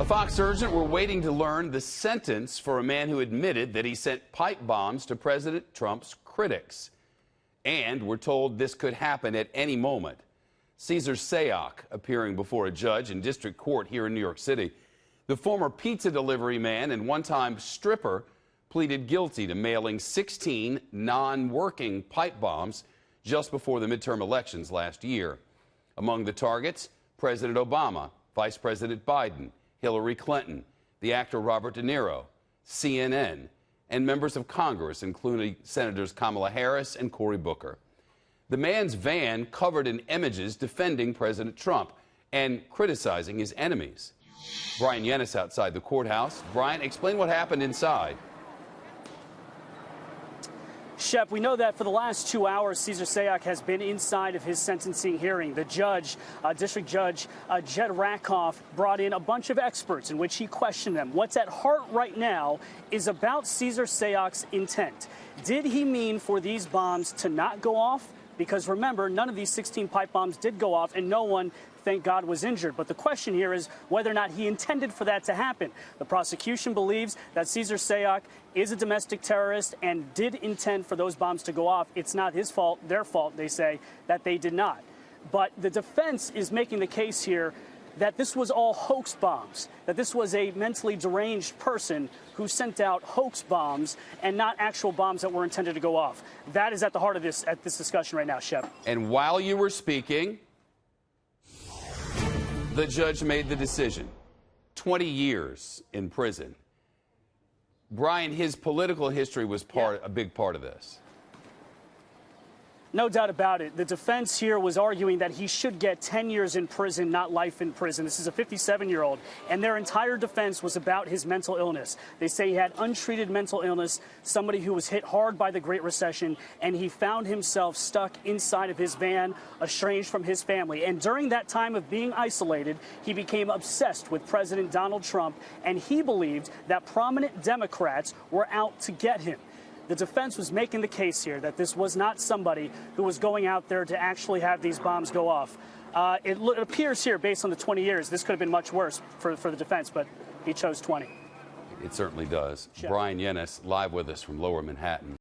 Fox Urgent, we're waiting to learn the sentence for a man who admitted that he sent pipe bombs to President Trump's critics. And we're told this could happen at any moment. Cesar Sayoc appearing before a judge in district court here in New York City. The former pizza delivery man and one-time stripper pleaded guilty to mailing 16 non-working pipe bombs just before the midterm elections last year. Among the targets, President Obama, Vice President Biden, Hillary Clinton, the actor Robert De Niro, CNN, and members of Congress, including Senators Kamala Harris and Cory Booker. The man's van covered in images defending President Trump and criticizing his enemies. Bryan Llenas outside the courthouse. Bryan, explain what happened inside. Shep, we know that for the last 2 hours, Cesar Sayoc has been inside of his sentencing hearing. The judge, District Judge Jed Rakoff, brought in a bunch of experts in which he questioned them. What's at heart right now is about Cesar Sayoc's intent. Did he mean for these bombs to not go off? Because remember, none of these 16 pipe bombs did go off, and no one, thank God, was injured. But the question here is whether or not he intended for that to happen. The prosecution believes that Cesar Sayoc is a domestic terrorist and did intend for those bombs to go off. It's not his fault, their fault, they say, that they did not. But the defense is making the case here that this was all hoax bombs, that this was a mentally deranged person who sent out hoax bombs and not actual bombs that were intended to go off. That is at the heart of this discussion right now, Shep. And while you were speaking, the judge made the decision. 20 years in prison. Bryan, his political history was a big part of this. No doubt about it. The defense here was arguing that he should get 10 years in prison, not life in prison. This is a 57-year-old, and their entire defense was about his mental illness. They say he had untreated mental illness, somebody who was hit hard by the Great Recession, and he found himself stuck inside of his van, estranged from his family. And during that time of being isolated, he became obsessed with President Donald Trump, and he believed that prominent Democrats were out to get him. The defense was making the case here that this was not somebody who was going out there to actually have these bombs go off. It appears here, based on the 20 years, this could have been much worse for the defense, but he chose 20. It certainly does. Shep. Bryan Llenas live with us from Lower Manhattan.